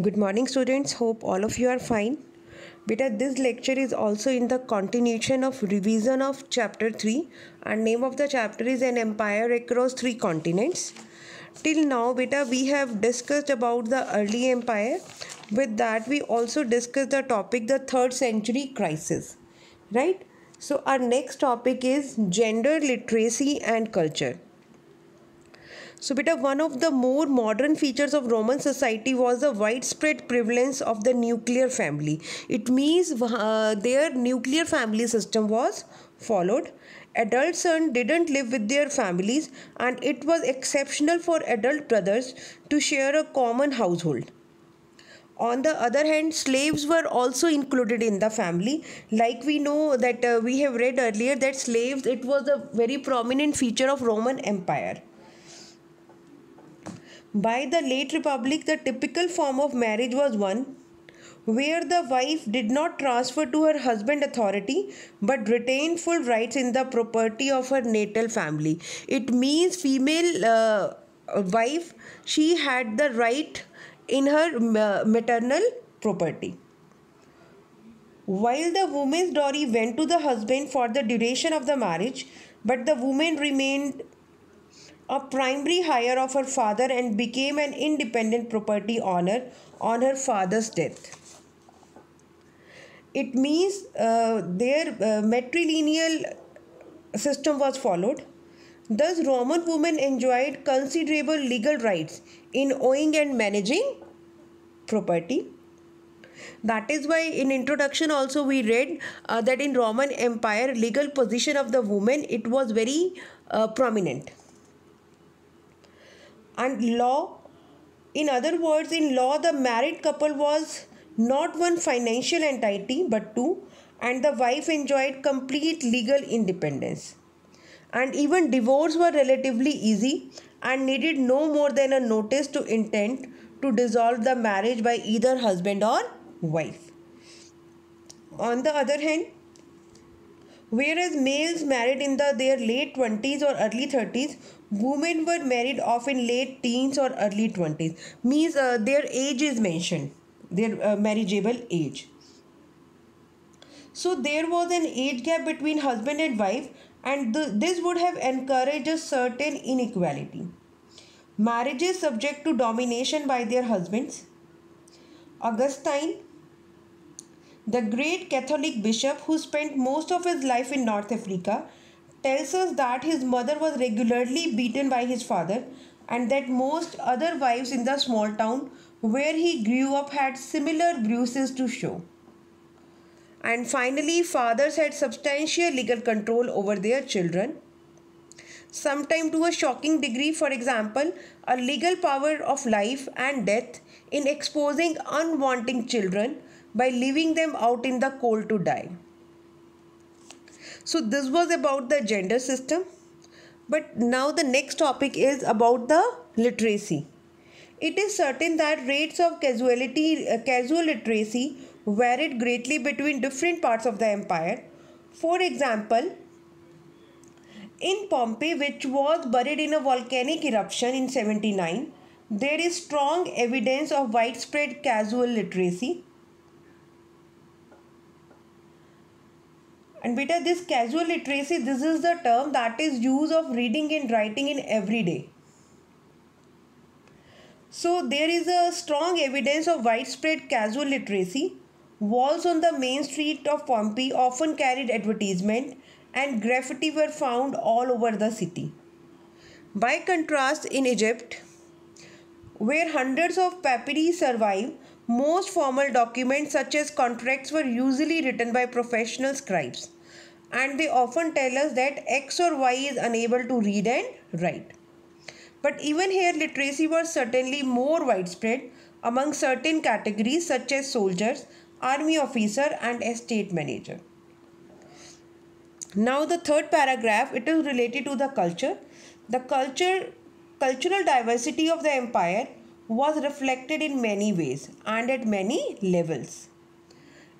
Good morning students, hope all of you are fine. Beta, this lecture is also in the continuation of revision of chapter 3 and name of the chapter is An Empire Across Three Continents. Till now beta, we have discussed about the early empire. With that we also discussed the topic the 3rd century crisis. Right? So our next topic is gender literacy and culture. So, beta, one of the more modern features of Roman society was the widespread prevalence of the nuclear family. It means their nuclear family system was followed. Adult sons didn't live with their families, and it was exceptional for adult brothers to share a common household. On the other hand, slaves were also included in the family. Like we know that we have read earlier that slaves, it was a very prominent feature of Roman Empire. By the late Republic, the typical form of marriage was one where the wife did not transfer to her husband authority but retained full rights in the property of her natal family. It means female wife, she had the right in her maternal property. While the woman's dowry went to the husband for the duration of the marriage, but the woman remained a primary hire of her father and became an independent property owner on her father's death. It means their matrilineal system was followed. Thus, Roman women enjoyed considerable legal rights in owning and managing property. That is why in introduction also we read that in Roman Empire legal position of the woman it was very prominent. And law, in other words, in law the married couple was not one financial entity but two, and the wife enjoyed complete legal independence. And even divorce were relatively easy and needed no more than a notice to intent to dissolve the marriage by either husband or wife. On the other hand, whereas males married in their late 20s or early 30s, women were married off in late teens or early 20s. Means their age is mentioned, their marriageable age. So there was an age gap between husband and wife, and this would have encouraged a certain inequality. Marriages subject to domination by their husbands. Augustine, the great Catholic bishop who spent most of his life in North Africa, tells us that his mother was regularly beaten by his father and that most other wives in the small town where he grew up had similar bruises to show. And finally, fathers had substantial legal control over their children, sometimes to a shocking degree. For example, a legal power of life and death in exposing unwanting children by leaving them out in the cold to die. So this was about the gender system. But now the next topic is about the literacy. It is certain that rates of casual literacy varied greatly between different parts of the empire. For example, in Pompeii, which was buried in a volcanic eruption in 79, there is strong evidence of widespread casual literacy. And beta, this casual literacy, this is the term that is use of reading and writing in every day. So there is a strong evidence of widespread casual literacy. Walls on the main street of Pompeii often carried advertisement and graffiti were found all over the city. By contrast, in Egypt, where hundreds of papyri survive, most formal documents such as contracts were usually written by professional scribes, and they often tell us that X or Y is unable to read and write. But even here, literacy was certainly more widespread among certain categories such as soldiers, army officer and estate manager. Now the third paragraph, it is related to the culture. The cultural diversity of the empire was reflected in many ways and at many levels.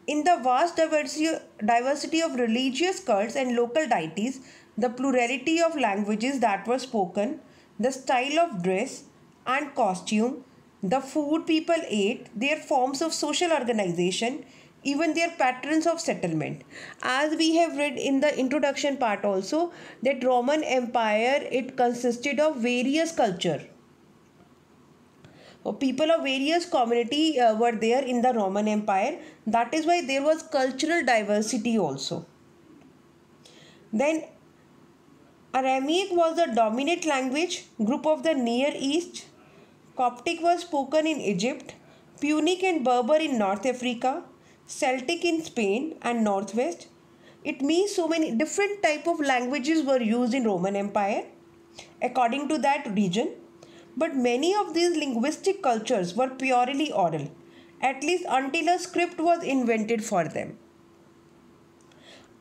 In the vast diversity of religious cults and local deities, the plurality of languages that were spoken, the style of dress and costume, the food people ate, their forms of social organization, even their patterns of settlement. As we have read in the introduction part also, that Roman Empire, it consisted of various culture. People of various community were there in the Roman Empire. That is why there was cultural diversity also. Then Aramaic was the dominant language group of the Near East. Coptic was spoken in Egypt, Punic and Berber in North Africa, Celtic in Spain and Northwest. It means so many different type of languages were used in Roman Empire according to that region. But many of these linguistic cultures were purely oral, at least until a script was invented for them.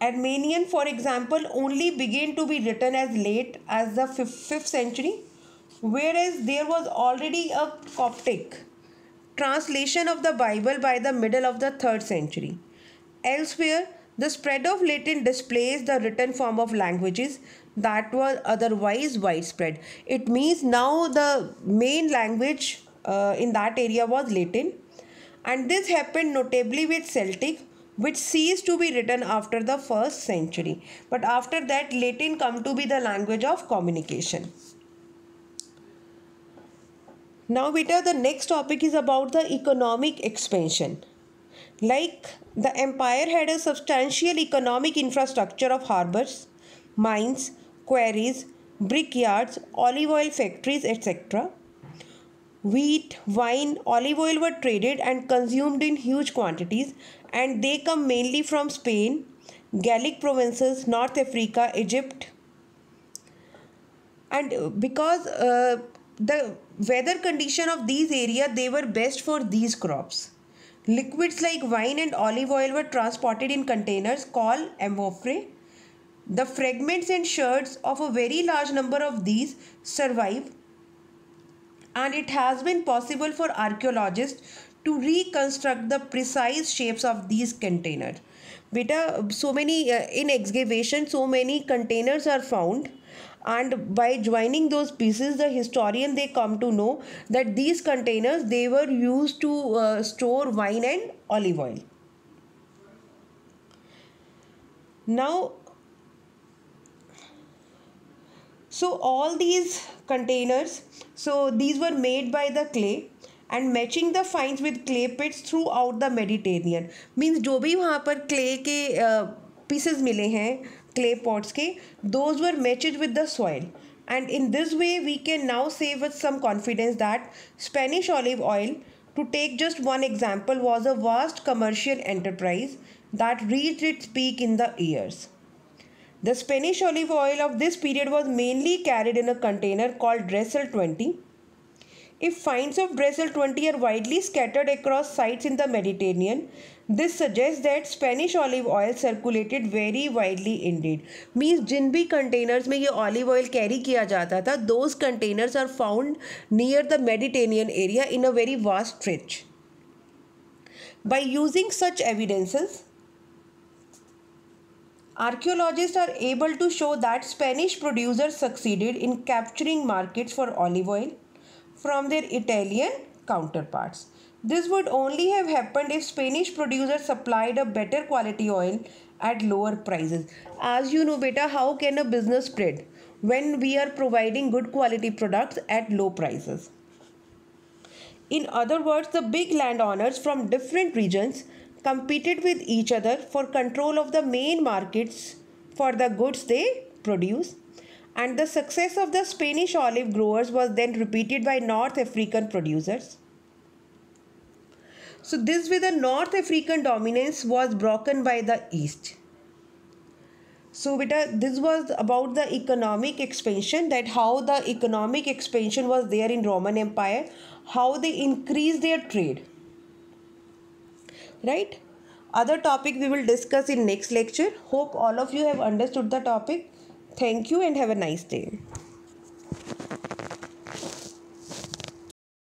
Armenian, for example, only began to be written as late as the 5th century, whereas there was already a Coptic translation of the Bible by the middle of the 3rd century. Elsewhere, the spread of Latin displays the written form of languages that were otherwise widespread. It means now the main language in that area was Latin, and this happened notably with Celtic, which ceased to be written after the 1st century. But after that, Latin come to be the language of communication. Now beta, the next topic is about the economic expansion. Like the empire had a substantial economic infrastructure of harbors, mines, quarries, brickyards, olive oil factories, etc. Wheat, wine, olive oil were traded and consumed in huge quantities, and they come mainly from Spain, Gallic provinces, North Africa, Egypt. And because the weather condition of these areas, they were best for these crops. Liquids like wine and olive oil were transported in containers called amphore. The fragments and shards of a very large number of these survive, and it has been possible for archaeologists to reconstruct the precise shapes of these containers. Beta, so many in excavation, so many containers are found, and by joining those pieces, the historian, they come to know that these containers, they were used to store wine and olive oil. Now, so all these containers, so these were made by the clay and matching the finds with clay pits throughout the Mediterranean. Means जो भी वहाँ पर clay के pieces मिले हैं, clay pots के, those were matched with the soil. And in this way, we can now say with some confidence that Spanish olive oil, to take just one example, was a vast commercial enterprise that reached its peak in the years. The Spanish olive oil of this period was mainly carried in a container called Dressel 20. If finds of Dressel 20 are widely scattered across sites in the Mediterranean, this suggests that Spanish olive oil circulated very widely indeed. Means जिन भी containers में ये olive oil carry किया जाता था, those containers are found near the Mediterranean area in a very vast stretch. By using such evidences, archaeologists are able to show that Spanish producers succeeded in capturing markets for olive oil from their Italian counterparts. This would only have happened if Spanish producers supplied a better quality oil at lower prices. As you know, beta, how can a business spread when we are providing good quality products at low prices? In other words, the big landowners from different regions competed with each other for control of the main markets for the goods they produce, and the success of the Spanish olive growers was then repeated by North African producers. So this way the North African dominance was broken by the East. So beta, this was about the economic expansion, that how the economic expansion was there in Roman Empire, how they increased their trade. Right? Other topic we will discuss in next lecture. Hope all of you have understood the topic. Thank you and have a nice day.